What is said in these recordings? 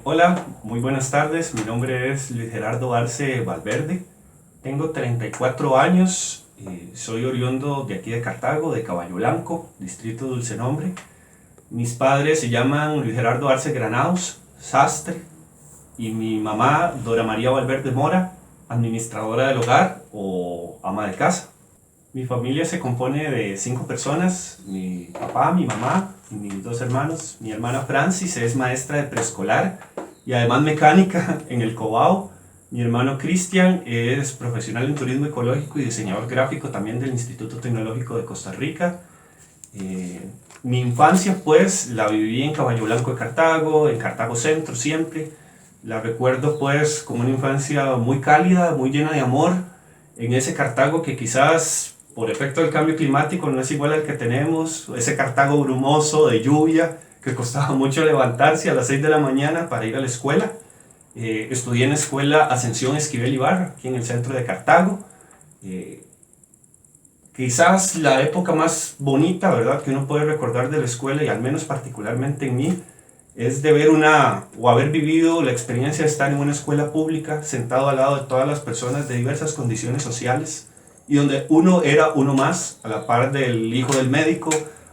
Hola, muy buenas tardes. Mi nombre es Luis Gerardo Arce Valverde. Tengo 34 años. Soy oriundo de aquí de Cartago, de Caballo Blanco, distrito Dulce Nombre. Mis padres se llaman Luis Gerardo Arce Granados, sastre, y mi mamá, Dora María Valverde Mora, administradora del hogar o ama de casa. Mi familia se compone de 5 personas: mi papá, mi mamá y mis 2 hermanos. Mi hermana Francis es maestra de preescolar y además mecánica en el Cobao. Mi hermano Cristian es profesional en turismo ecológico y diseñador gráfico también del Instituto Tecnológico de Costa Rica. Eh, Mi infancia pues la viví en Caballo Blanco de Cartago, en Cartago Centro siempre. La recuerdo pues como una infancia muy cálida, muy llena de amor, en ese Cartago que quizás por efecto del cambio climático no es igual al que tenemos, ese Cartago brumoso de lluvia que costaba mucho levantarse a las 6 de la mañana para ir a la escuela. Estudié en la escuela Ascensión Esquivel Ibarra, aquí en el centro de Cartago. Eh, Quizás la época más bonita, ¿verdad?, que uno puede recordar de la escuela, y al menos particularmente en mí, es de ver o haber vivido la experiencia de estar en una escuela pública, sentado al lado de todas las personas de diversas condiciones sociales, y donde uno era uno más, a la par del hijo del médico,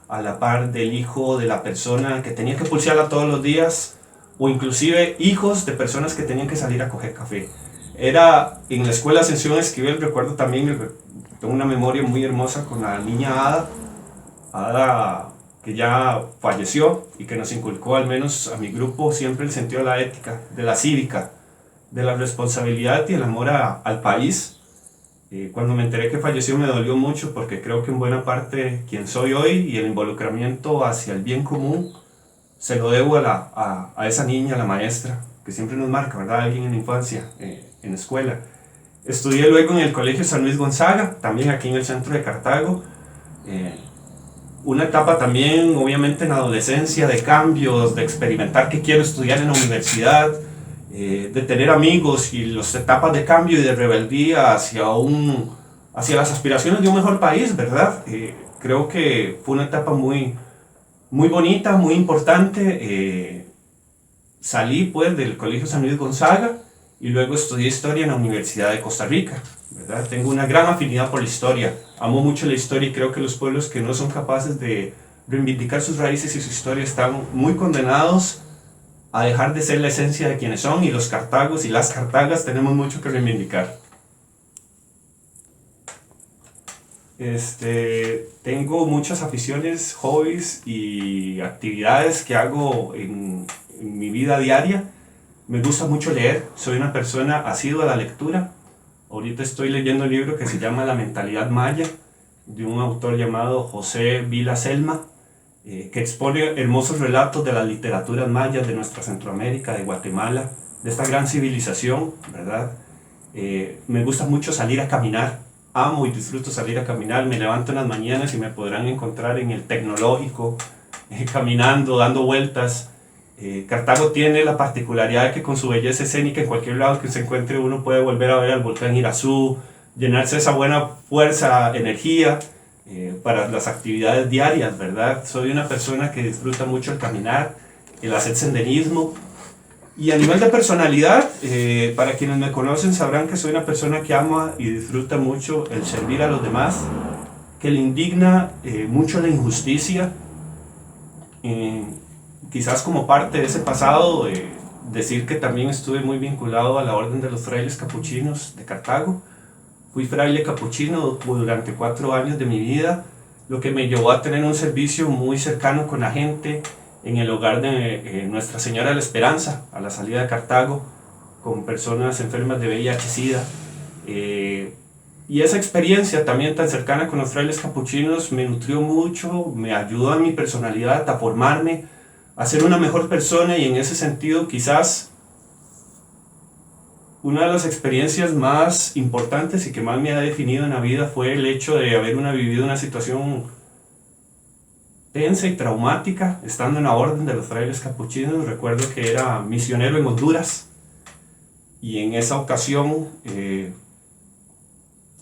a la par del hijo de la persona que tenía que pulsearla todos los días, o inclusive hijos de personas que tenían que salir a coger café. Era en la escuela Ascensión Esquivel, recuerdo también, tengo una memoria muy hermosa con la niña Ada que ya falleció y que nos inculcó, al menos a mi grupo, siempre el sentido de la ética, de la cívica, de la responsabilidad y el amor al país. Cuando me enteré que falleció me dolió mucho porque creo que en buena parte quien soy hoy y el involucramiento hacia el bien común se lo debo a esa niña, a la maestra, que siempre nos marca, ¿verdad? Alguien en la infancia, en la escuela. Estudié luego en el Colegio San Luis Gonzaga, también aquí en el centro de Cartago. Eh, una etapa también, obviamente, en la adolescencia, de cambios, de experimentar qué quiero estudiar en la universidad, de tener amigos y las etapas de cambio y de rebeldía hacia las aspiraciones de un mejor país, ¿verdad? Creo que fue una etapa muy bonita, muy importante. Salí pues del Colegio San Luis Gonzaga y luego estudié historia en la Universidad de Costa Rica, ¿verdad? Tengo una gran afinidad por la historia, amo mucho la historia y creo que los pueblos que no son capaces de reivindicar sus raíces y su historia están muy condenados a dejar de ser la esencia de quienes son, y los cartagos y las cartagas tenemos mucho que reivindicar. Tengo muchas aficiones, hobbies y actividades que hago en mi vida diaria. Me gusta mucho leer, soy una persona asidua a la lectura. Ahorita estoy leyendo un libro que se llama La mentalidad maya, de un autor llamado José Vila Selma, que expone hermosos relatos de las literaturas mayas de nuestra Centroamérica, de Guatemala, de esta gran civilización, ¿verdad? Me gusta mucho salir a caminar, amo y disfruto salir a caminar. Me levanto en las mañanas y me podrán encontrar en el Tecnológico, caminando, dando vueltas. Cartago tiene la particularidad de que con su belleza escénica, en cualquier lado que se encuentre uno puede volver a ver al volcán Irazú, llenarse de esa buena fuerza, energía, para las actividades diarias, ¿verdad? Soy una persona que disfruta mucho el caminar, el hacer senderismo. Y a nivel de personalidad, para quienes me conocen sabrán que soy una persona que ama y disfruta mucho el servir a los demás, que le indigna mucho la injusticia. Eh, Quizás como parte de ese pasado, decir que también estuve muy vinculado a la Orden de los Frailes Capuchinos de Cartago. Fui fraile capuchino durante 4 años de mi vida, lo que me llevó a tener un servicio muy cercano con la gente en el hogar de Nuestra Señora de la Esperanza, a la salida de Cartago, con personas enfermas de VIH-Sida. Eh, y esa experiencia también tan cercana con los frailes capuchinos me nutrió mucho, me ayudó a mi personalidad a formarme, a ser una mejor persona, y en ese sentido quizás una de las experiencias más importantes y que más me ha definido en la vida fue el hecho de haber vivido una situación tensa y traumática estando en la orden de los frailes capuchinos. Recuerdo que era misionero en Honduras y en esa ocasión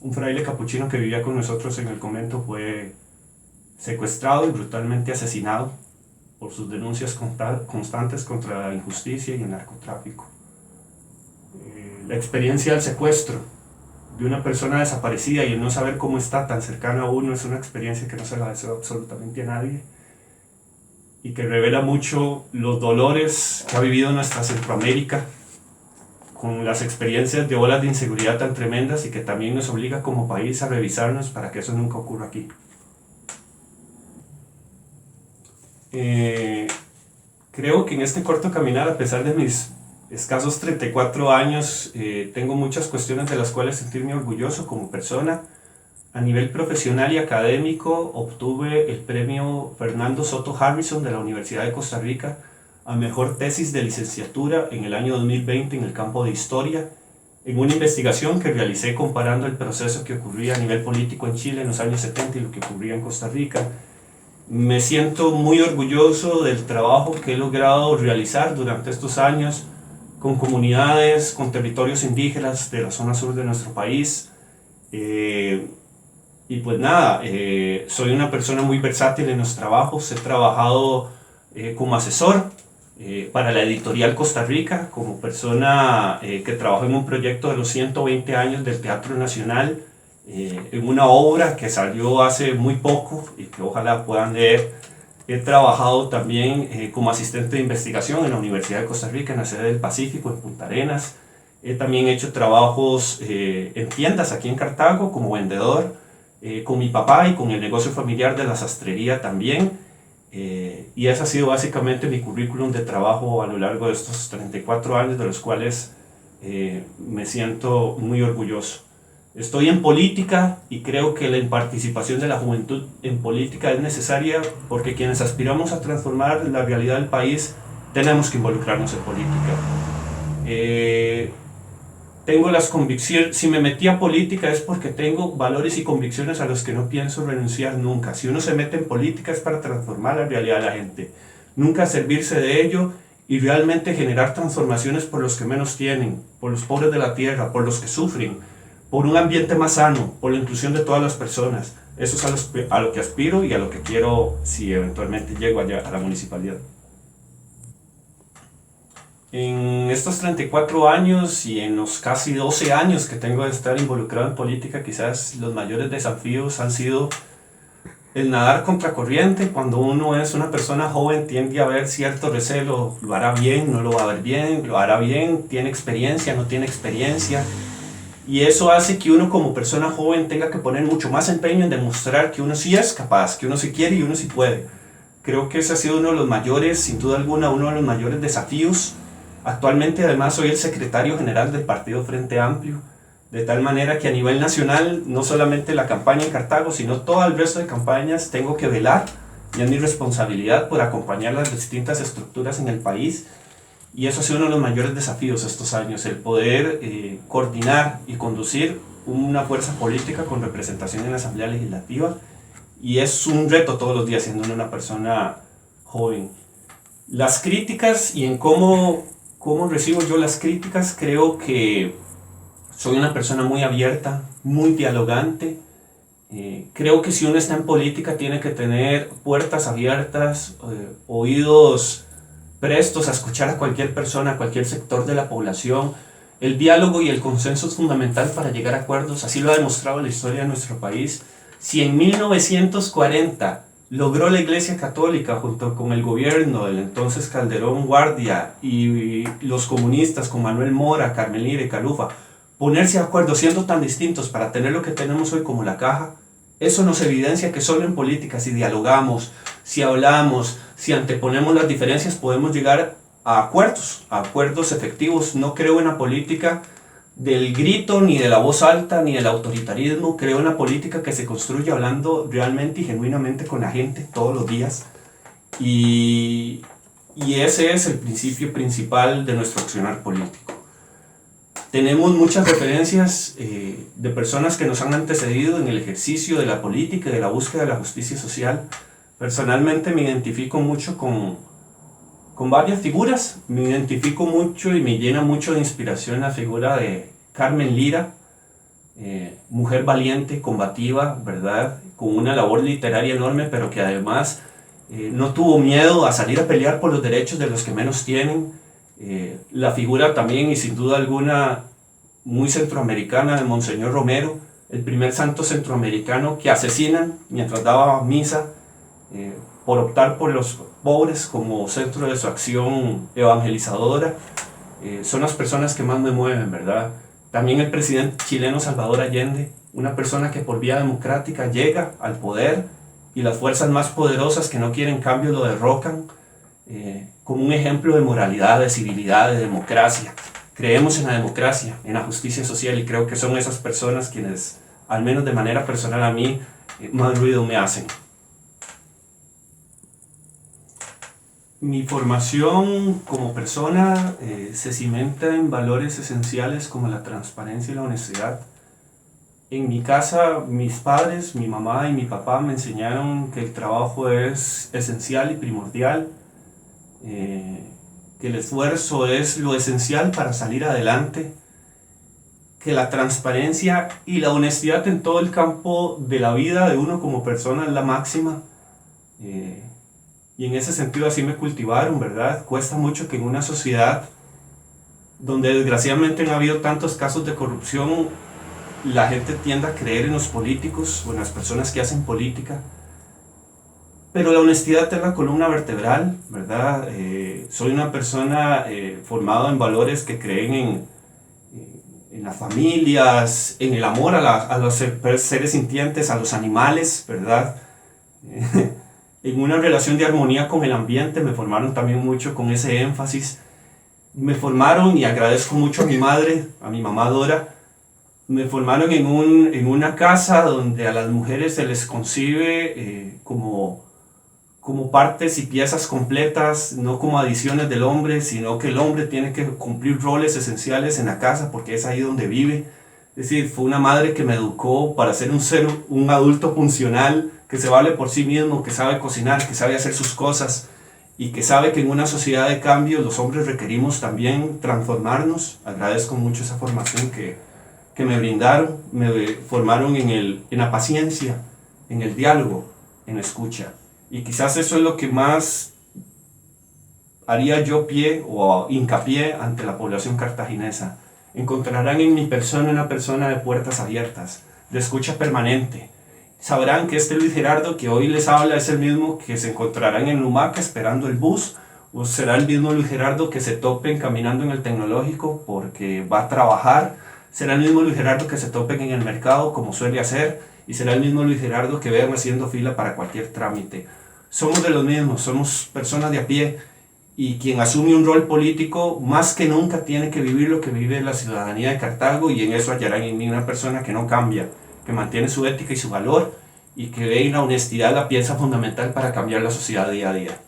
un fraile capuchino que vivía con nosotros en el convento fue secuestrado y brutalmente asesinado. por sus denuncias constantes contra la injusticia y el narcotráfico. La experiencia del secuestro de una persona desaparecida y el no saber cómo está tan cercano a uno es una experiencia que no se la deseo absolutamente a nadie y que revela mucho los dolores que ha vivido nuestra Centroamérica con las experiencias de olas de inseguridad tan tremendas y que también nos obliga como país a revisarnos para que eso nunca ocurra aquí. Creo que en este corto caminar, a pesar de mis escasos 34 años, tengo muchas cuestiones de las cuales sentirme orgulloso como persona. A nivel profesional y académico, obtuve el premio Fernando Soto Harrison de la Universidad de Costa Rica a mejor tesis de licenciatura en el año 2020 en el campo de historia, en una investigación que realicé comparando el proceso que ocurría a nivel político en Chile en los años 70 y lo que ocurría en Costa Rica. Me siento muy orgulloso del trabajo que he logrado realizar durante estos años con comunidades, con territorios indígenas de la zona sur de nuestro país. Y pues nada, soy una persona muy versátil en los trabajos. He trabajado como asesor para la editorial Costa Rica, como persona que trabajó en un proyecto de los 120 años del Teatro Nacional, en una obra que salió hace muy poco y que ojalá puedan leer. He trabajado también como asistente de investigación en la Universidad de Costa Rica, en la sede del Pacífico, en Punta Arenas. He también hecho trabajos en tiendas aquí en Cartago como vendedor, con mi papá y con el negocio familiar de la sastrería también. Y ese ha sido básicamente mi currículum de trabajo a lo largo de estos 34 años, de los cuales me siento muy orgulloso. Estoy en política y creo que la participación de la juventud en política es necesaria porque quienes aspiramos a transformar la realidad del país tenemos que involucrarnos en política. Tengo las convicciones, si me metí a política es porque tengo valores y convicciones a los que no pienso renunciar nunca. Si uno se mete en política es para transformar la realidad de la gente, nunca servirse de ello y realmente generar transformaciones por los que menos tienen, por los pobres de la tierra, por los que sufren, por un ambiente más sano, por la inclusión de todas las personas. Eso es a lo que aspiro y a lo que quiero si eventualmente llego allá a la municipalidad. En estos 34 años y en los casi 12 años que tengo de estar involucrado en política, quizás los mayores desafíos han sido el nadar contracorriente. Cuando uno es una persona joven tiende a haber cierto recelo, lo hará bien, no lo va a ver bien, lo hará bien, tiene experiencia, no tiene experiencia. Y eso hace que uno como persona joven tenga que poner mucho más empeño en demostrar que uno sí es capaz, que uno sí quiere y uno sí puede. Creo que ese ha sido uno de los mayores, sin duda alguna, uno de los mayores desafíos. Actualmente además soy el secretario general del Partido Frente Amplio, de tal manera que a nivel nacional, no solamente la campaña en Cartago, sino todo el resto de campañas tengo que velar, y es mi responsabilidad por acompañar las distintas estructuras en el país. Y eso ha sido uno de los mayores desafíos estos años, el poder coordinar y conducir una fuerza política con representación en la Asamblea Legislativa. Y es un reto todos los días siendo una persona joven. Las críticas y en cómo recibo yo las críticas, creo que soy una persona muy abierta, muy dialogante. Creo que si uno está en política tiene que tener puertas abiertas, oídos prestos a escuchar a cualquier persona, a cualquier sector de la población. El diálogo y el consenso es fundamental para llegar a acuerdos, así lo ha demostrado la historia de nuestro país. Si en 1940 logró la Iglesia Católica junto con el gobierno del entonces Calderón Guardia y los comunistas con Manuel Mora, Carmen Lira y Calufa ponerse de acuerdo siendo tan distintos para tener lo que tenemos hoy como la caja, eso nos evidencia que solo en política, si dialogamos, si hablamos, si anteponemos las diferencias, podemos llegar a acuerdos efectivos. No creo en la política del grito, ni de la voz alta, ni del autoritarismo. Creo en la política que se construye hablando realmente y genuinamente con la gente todos los días. Y ese es el principio principal de nuestro accionar político. Tenemos muchas referencias de personas que nos han antecedido en el ejercicio de la política y de la búsqueda de la justicia social. Personalmente me identifico mucho con varias figuras. Me identifico mucho y me llena mucho de inspiración la figura de Carmen Lira, mujer valiente, combativa, ¿verdad? Con una labor literaria enorme, pero que además no tuvo miedo a salir a pelear por los derechos de los que menos tienen. La figura también, y sin duda alguna, muy centroamericana de Monseñor Romero, el primer santo centroamericano que asesinan mientras daba misa, por optar por los pobres como centro de su acción evangelizadora. Son las personas que más me mueven, ¿verdad? También el presidente chileno Salvador Allende, una persona que por vía democrática llega al poder y las fuerzas más poderosas que no quieren cambio lo derrocan, como un ejemplo de moralidad, de civilidad, de democracia. Creemos en la democracia, en la justicia social, y creo que son esas personas quienes, al menos de manera personal a mí, más ruido me hacen. Mi formación como persona se cimenta en valores esenciales como la transparencia y la honestidad. En mi casa, mis padres, mi mamá y mi papá me enseñaron que el trabajo es esencial y primordial, que el esfuerzo es lo esencial para salir adelante, que la transparencia y la honestidad en todo el campo de la vida de uno como persona es la máxima. Y en ese sentido así me cultivaron, ¿verdad? Cuesta mucho que en una sociedad donde desgraciadamente han habido tantos casos de corrupción, la gente tienda a creer en los políticos o en las personas que hacen política. Pero la honestidad es la columna vertebral, ¿verdad? Soy una persona formada en valores que creen en las familias, en el amor a los seres sintientes, a los animales, ¿verdad? En una relación de armonía con el ambiente. Me formaron también mucho con ese énfasis. Me formaron, y agradezco mucho a mi madre, a mi mamá Dora, me formaron en una casa donde a las mujeres se les concibe como partes y piezas completas, no como adiciones del hombre, sino que el hombre tiene que cumplir roles esenciales en la casa porque es ahí donde vive. Es decir, fue una madre que me educó para ser un adulto funcional, que se vale por sí mismo, que sabe cocinar, que sabe hacer sus cosas y que sabe que en una sociedad de cambio los hombres requerimos también transformarnos. Agradezco mucho esa formación que me brindaron. Me formaron en la paciencia, en el diálogo, en la escucha. Y quizás eso es lo que más haría yo pie o hincapié ante la población cartaginesa. Encontrarán en mi persona una persona de puertas abiertas, de escucha permanente. Sabrán que este Luis Gerardo que hoy les habla es el mismo que se encontrarán en Lumaca esperando el bus, o será el mismo Luis Gerardo que se topen caminando en el tecnológico porque va a trabajar, será el mismo Luis Gerardo que se topen en el mercado como suele hacer, y será el mismo Luis Gerardo que vean haciendo fila para cualquier trámite. Somos de los mismos, somos personas de a pie, y quien asume un rol político más que nunca tiene que vivir lo que vive la ciudadanía de Cartago, y en eso hallarán en mí una persona que no cambia, que mantiene su ética y su valor, y que ve en la honestidad la pieza fundamental para cambiar la sociedad día a día.